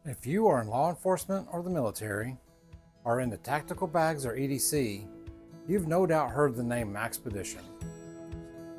If you are in law enforcement or the military, are into tactical bags or EDC, you've no doubt heard the name Maxpedition.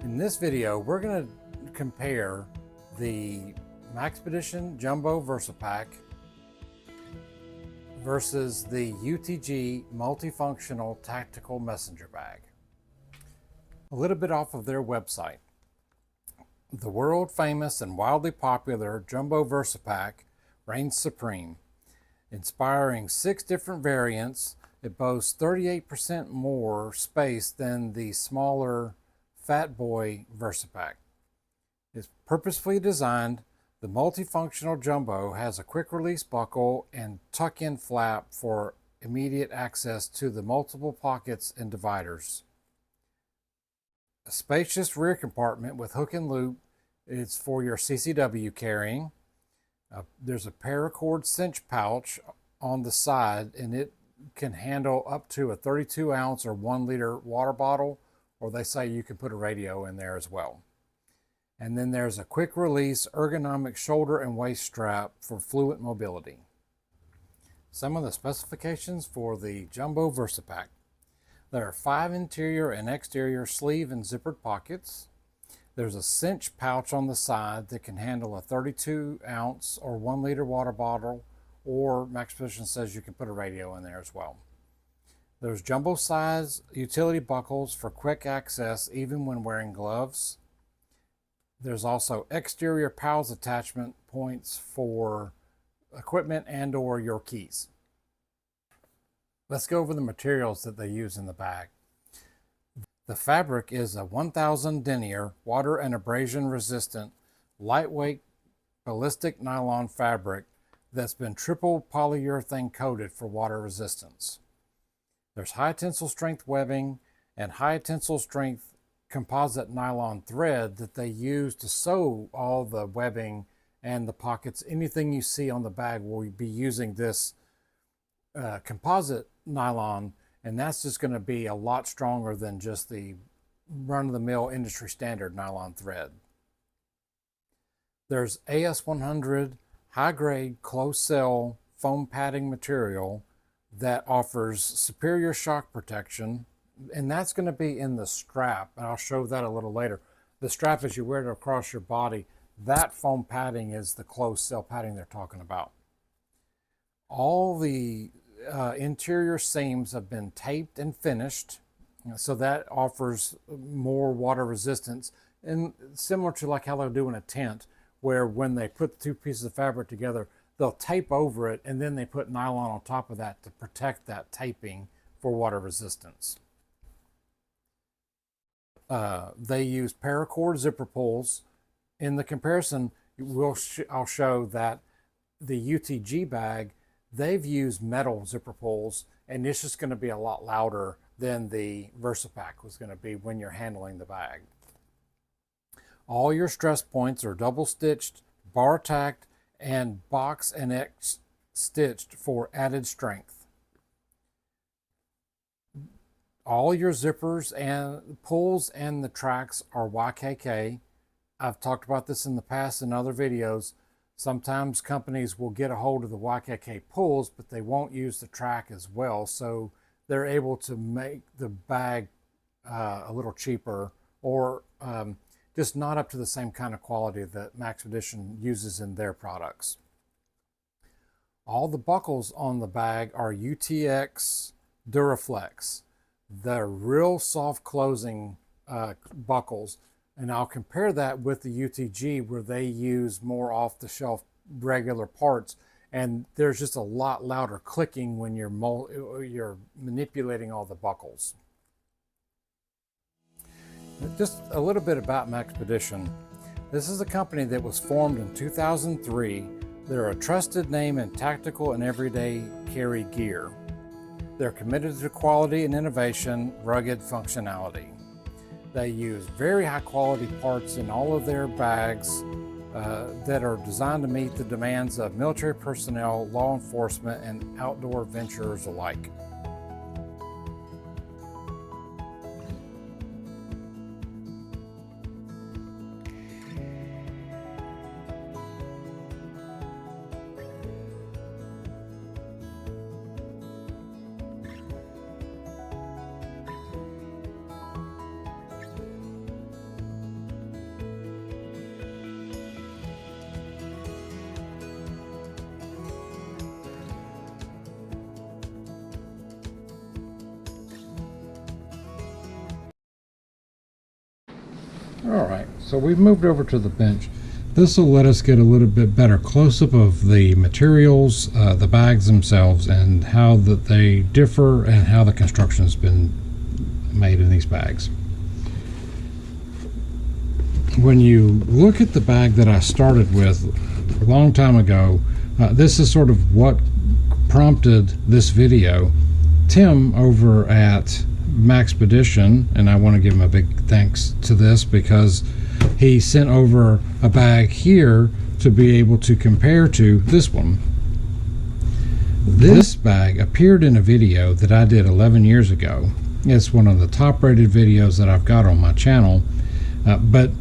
In this video, we're going to compare the Maxpedition Jumbo Versipack versus the UTG Multifunctional Tactical Messenger Bag. A little bit off of their website. The world famous and wildly popular Jumbo Versipack reigns supreme. Inspiring 6 different variants, it boasts 38% more space than the smaller Fat Boy Versipack. It's purposefully designed. The multifunctional Jumbo has a quick release buckle and tuck-in flap for immediate access to the multiple pockets and dividers. A spacious rear compartment with hook and loop is for your CCW carrying. There's a paracord cinch pouch on the side, and it can handle up to a 32 ounce or 1 liter water bottle, or they say you can put a radio in there as well. And then there's a quick release ergonomic shoulder and waist strap for fluid mobility. Some of the specifications for the Jumbo Versipack. There are 5 interior and exterior sleeve and zippered pockets. There's a cinch pouch on the side that can handle a 32 ounce or 1 liter water bottle, or Maxpedition says you can put a radio in there as well. There's jumbo size utility buckles for quick access even when wearing gloves. There's also exterior PALS attachment points for equipment and or your keys. Let's go over the materials that they use in the bag. The fabric is a 1000 denier, water and abrasion resistant, lightweight ballistic nylon fabric that's been triple polyurethane coated for water resistance. There's high tensile strength webbing and high tensile strength composite nylon thread that they use to sew all the webbing and the pockets. Anything you see on the bag will be using this composite nylon, and that's just going to be a lot stronger than just the run-of-the-mill industry standard nylon thread. There's AS100 high-grade closed cell foam padding material that offers superior shock protection, and that's going to be in the strap, and I'll show that a little later. The strap, as you wear it across your body, that foam padding is the closed cell padding they're talking about. All the interior seams have been taped and finished, so that offers more water resistance, and similar to like how they'll do in a tent, where when they put the 2 pieces of fabric together, they'll tape over it and then they put nylon on top of that to protect that taping for water resistance. They use paracord zipper pulls. In the comparison, I'll show that the UTG bag, they've used metal zipper pulls, and it's just going to be a lot louder than the Versipack was going to be when you're handling the bag. All your stress points are double stitched, bar tacked, and box and X stitched for added strength. All your zippers and pulls and the tracks are YKK. I've talked about this in the past in other videos. Sometimes companies will get a hold of the YKK pulls, but they won't use the track as well. So they're able to make the bag a little cheaper, or just not up to the same kind of quality that Maxpedition uses in their products. All the buckles on the bag are UTX Duraflex. They're real soft closing buckles. And I'll compare that with the UTG, where they use more off-the-shelf regular parts, and there's just a lot louder clicking when you're manipulating all the buckles. Just a little bit about Maxpedition. This is a company that was formed in 2003. They're a trusted name in tactical and everyday carry gear. They're committed to quality and innovation, rugged functionality. They use very high quality parts in all of their bags that are designed to meet the demands of military personnel, law enforcement, and outdoor venturers alike. All right, so we've moved over to the bench. This will let us get a little bit better close-up of the materials, the bags themselves, and how that they differ and how the construction has been made in these bags. When you look at the bag that I started with a long time ago, this is sort of what prompted this video. Tim over at Maxpedition, and I want to give him a big thanks to this because he sent over a bag here to be able to compare to this one. This bag appeared in a video that I did 11 years ago. It's one of the top rated videos that I've got on my channel. But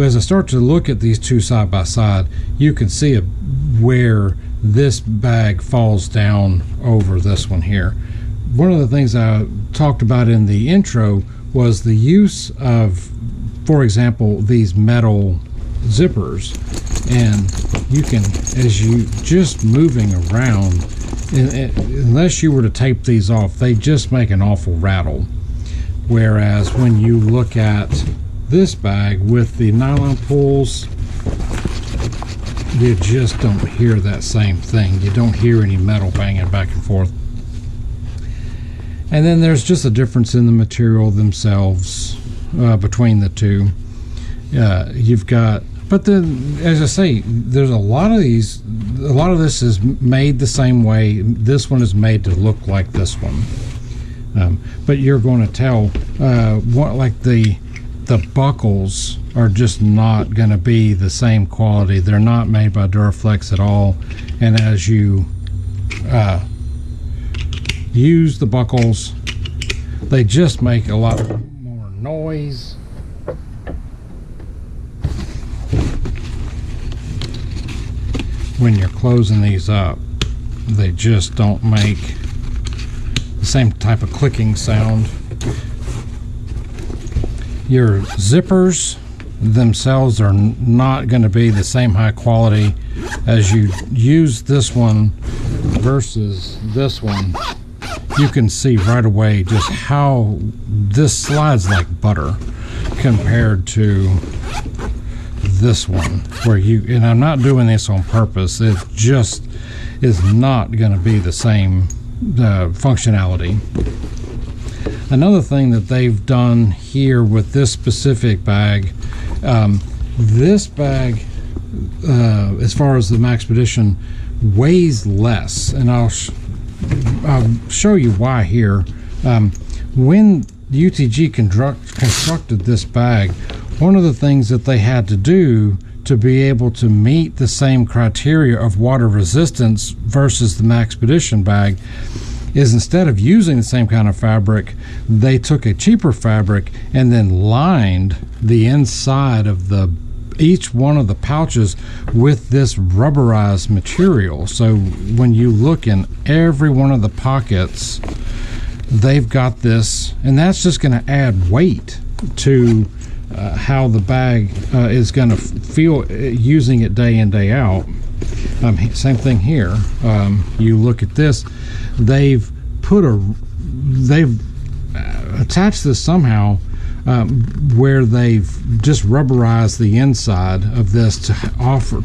as I start to look at these two side by side, you can see where this bag falls down over this one here. One of the things I talked about in the intro was the use of, for example, these metal zippers, and you can, as you just moving around, unless you were to tape these off, they just make an awful rattle. Whereas when you look at this bag with the nylon pulls, you just don't hear that same thing. You don't hear any metal banging back and forth. And then there's just a difference in the material themselves between the two. You've got, but then, as I say, there's a lot of these. A lot of this is made the same way. This one is made to look like this one. But you're going to tell what, like the buckles are just not going to be the same quality. They're not made by Duraflex at all. And as you use the buckles, they just make a lot more noise. When you're closing these up, they just don't make the same type of clicking sound. Your zippers themselves are not going to be the same high quality as you use this one versus this one. You can see right away just how this slides like butter compared to this one, where you, and I'm not doing this on purpose, it just is not going to be the same functionality. Another thing that they've done here with this specific bag, this bag, as far as the Maxpedition, weighs less, and I'll show you why here. When UTG constructed this bag, one of the things that they had to do to be able to meet the same criteria of water resistance versus the Maxpedition bag is, instead of using the same kind of fabric, they took a cheaper fabric and then lined the inside of each one of the pouches with this rubberized material. So when you look in every one of the pockets, they've got this, and that's just going to add weight to how the bag is going to feel using it day in, day out. Same thing here. You look at this, they've attached this somehow where they've just rubberized the inside of this to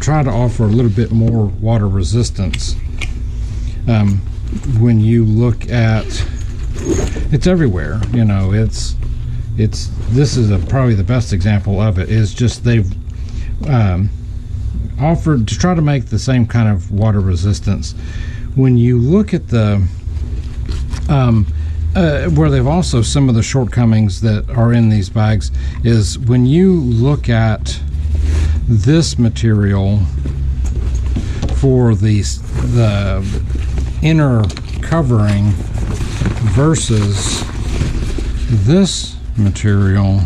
try to offer a little bit more water resistance. When you look at, it's everywhere, you know, this is probably the best example of it, is just they've offered to try to make the same kind of water resistance. When you look at the where they've also, some of the shortcomings that are in these bags is when you look at this material for the inner covering versus this material,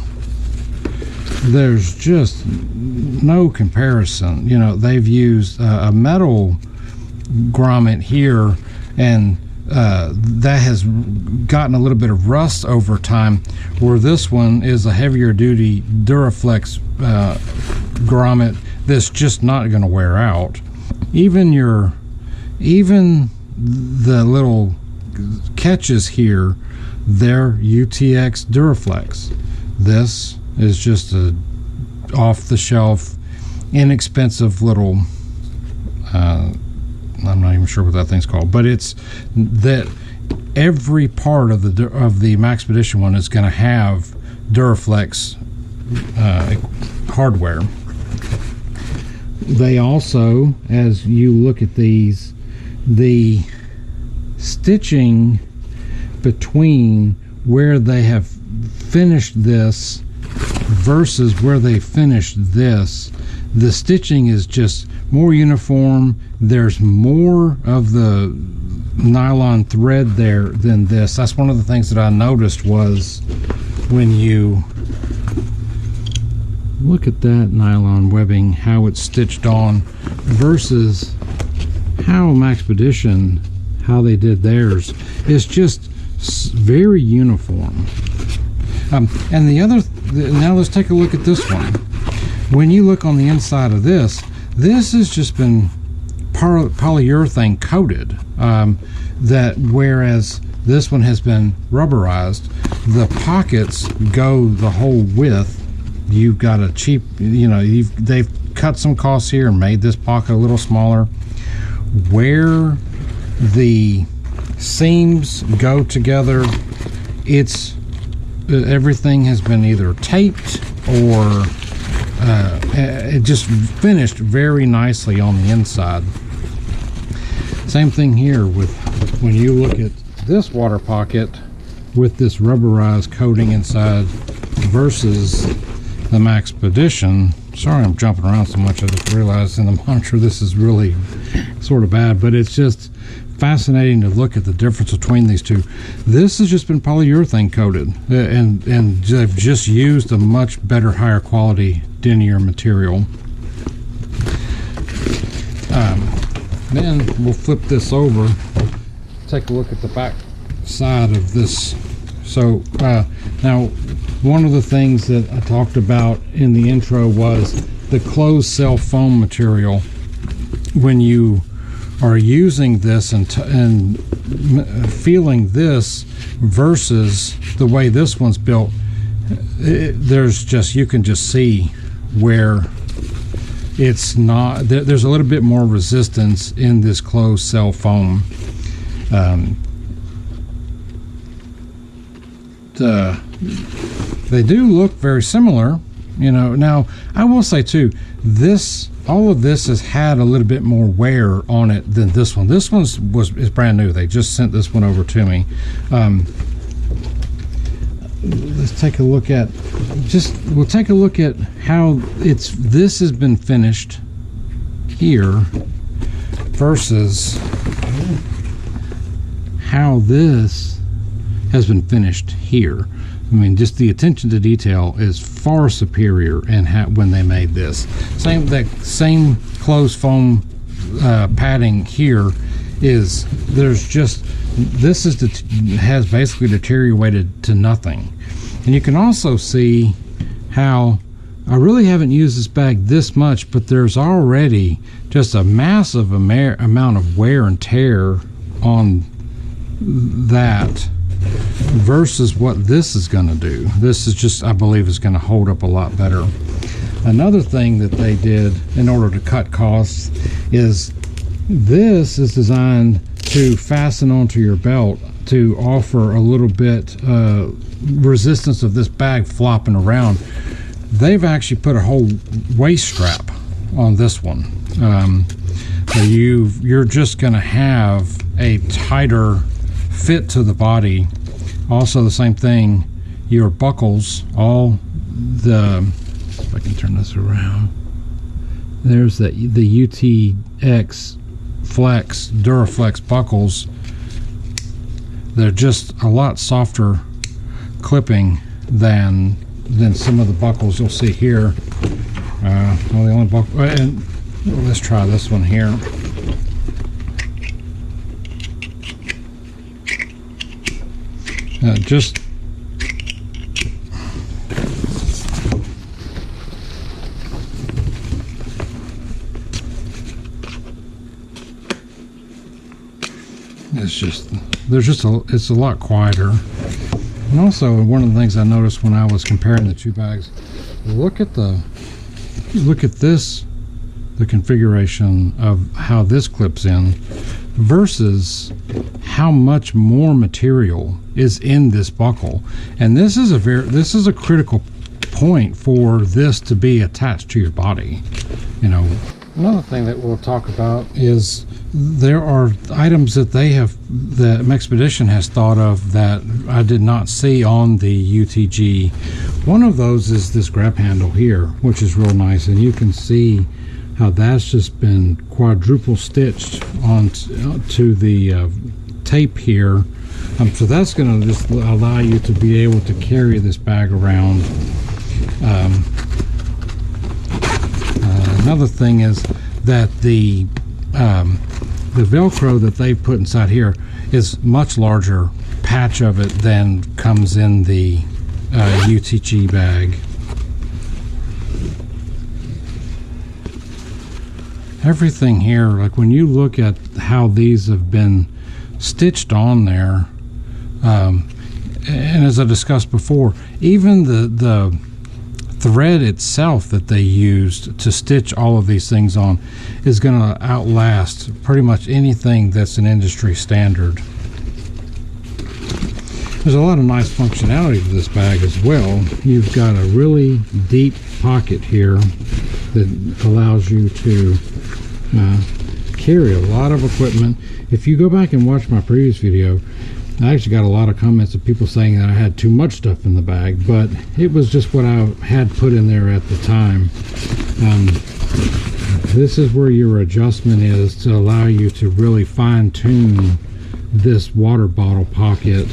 there's just no comparison. You know, they've used a metal grommet here, and that has gotten a little bit of rust over time, where this one is a heavier duty Duraflex grommet that's just not going to wear out. Even the little catches here, they're UTX Duraflex. This is just a off-the-shelf, inexpensive little, I'm not even sure what that thing's called, but it's that every part of the Maxpedition one is going to have Duraflex hardware. They also, as you look at these, the stitching between where they have finished this versus where they finished this, the stitching is just more uniform. There's more of the nylon thread there than this. That's one of the things that I noticed was when you look at that nylon webbing, how it's stitched on versus how Maxpedition, how they did theirs. It's just very uniform. And the other, now let's take a look at this one. When you look on the inside of this has just been polyurethane coated. That whereas this one has been rubberized, the pockets go the whole width. You've got a cheap, they've cut some costs here and made this pocket a little smaller. Where the seams go together, it's everything has been either taped or it just finished very nicely on the inside. Same thing here with when you look at this water pocket with this rubberized coating inside versus the Maxpedition. Sorry I'm jumping around so much. I just realized in the monitor this is really sort of bad, but it's just fascinating to look at the difference between these two. This has just been polyurethane coated, and they've just used a much better, higher quality denier material. Then we'll flip this over, take a look at the back side of this. So now one of the things that I talked about in the intro was the closed cell foam material. When you are using this and feeling this versus the way this one's built, there's just, you can just see where it's not, there's a little bit more resistance in this closed cell foam. They do look very similar, Now I will say too, all of this has had a little bit more wear on it than this one. This one is brand new. They just sent this one over to me. Let's take a look at, we'll take a look at how this has been finished here versus how this has been finished here. I mean, just the attention to detail is far superior in when they made this. That same closed foam padding here is, this has basically deteriorated to nothing. And you can also see how I really haven't used this bag this much, but there's already just a massive amount of wear and tear on that versus what this is going to do. This is just, I believe, is going to hold up a lot better. Another thing that they did in order to cut costs is this is designed to fasten onto your belt to offer a little bit resistance of this bag flopping around. They've actually put a whole waist strap on this one. So you're just going to have a tighter fit to the body. Also the same thing, your buckles, if I can turn this around, there's the UTX Flex Duraflex buckles. They're just a lot softer clipping than some of the buckles you'll see here. Well, the only buckle, and let's try this one here. Just it's a lot quieter. And also, one of the things I noticed when I was comparing the two bags, look at the You look at this, the configuration of how this clips in versus how much more material is in this buckle. And this is a critical point for this to be attached to your body. You know, another thing that we'll talk about is there are items that that Maxpedition has thought of that I did not see on the UTG. One of those is this grab handle here, which is real nice, and you can see how that's just been quadruple stitched onto the tape here. So that's going to just allow you to be able to carry this bag around. Another thing is that the Velcro that they've put inside here is much larger patch of it than comes in the UTG bag. Everything here, like when you look at how these have been stitched on there, and as I discussed before, even the thread itself that they used to stitch all of these things on is going to outlast pretty much anything that's an industry standard. There's a lot of nice functionality to this bag as well. You've got a really deep pocket here that allows you to carry a lot of equipment. If you go back and watch my previous video, I actually got a lot of comments of people saying that I had too much stuff in the bag, but it was just what I had put in there at the time. This is where your adjustment is to allow you to really fine-tune this water bottle pocket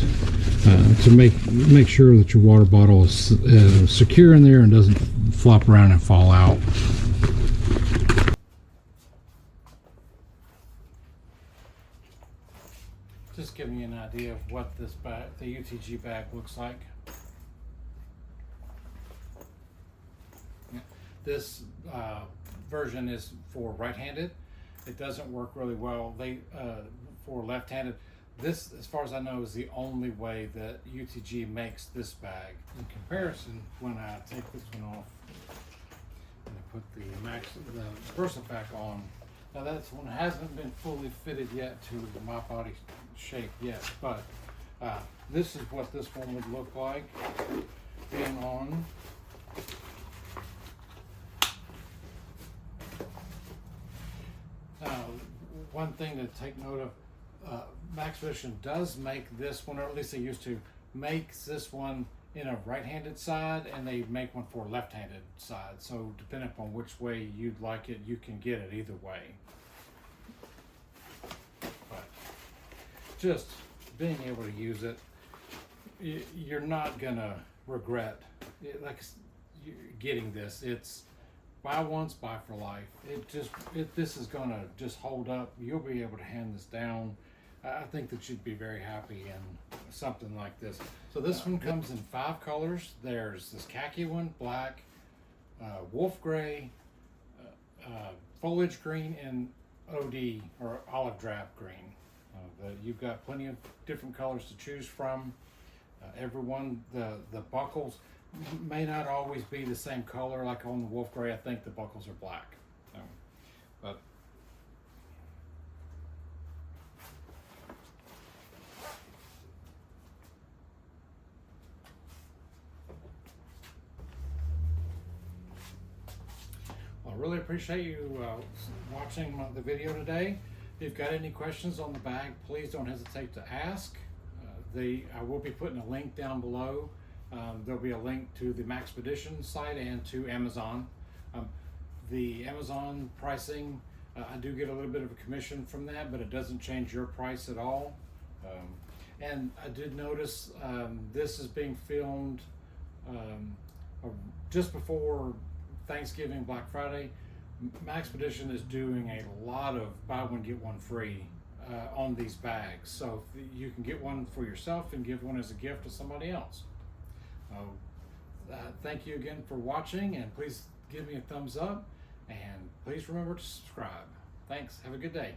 to make sure that your water bottle is secure in there and doesn't flop around and fall out. Just giving you an idea of what this bag, the UTG bag, looks like. This version is for right-handed. It doesn't work really well for left-handed. This, as far as I know, is the only way that UTG makes this bag. In comparison, when I take this one off and I put the Versipack on, now that one hasn't been fully fitted yet to my body shape yet, but this is what this one would look like being on. One thing to take note of, Maxpedition does make this one, or at least they used to, makes this one in a right-handed side, and they make one for a left-handed side. So depending upon which way you'd like it, you can get it either way. But just being able to use it, you're not gonna regret getting this. It's buy once, buy for life. This is gonna just hold up. You'll be able to hand this down. I think that you'd be very happy in something like this. So this one comes in 5 colors. There's this khaki one, black, wolf gray, foliage green, and OD or olive drab green. You've got plenty of different colors to choose from. Everyone, the buckles may not always be the same color. Like on the wolf gray, I think the buckles are black. But I really appreciate you watching the video today. If you've got any questions on the bag, please don't hesitate to ask. I will be putting a link down below. There'll be a link to the Maxpedition site and to Amazon. The Amazon pricing, I do get a little bit of a commission from that, but it doesn't change your price at all. And I did notice this is being filmed just before Thanksgiving, Black Friday. Maxpedition is doing a lot of buy one get one free on these bags, so you can get one for yourself and give one as a gift to somebody else. Thank you again for watching, and please give me a thumbs up, and please remember to subscribe. Thanks. Have a good day.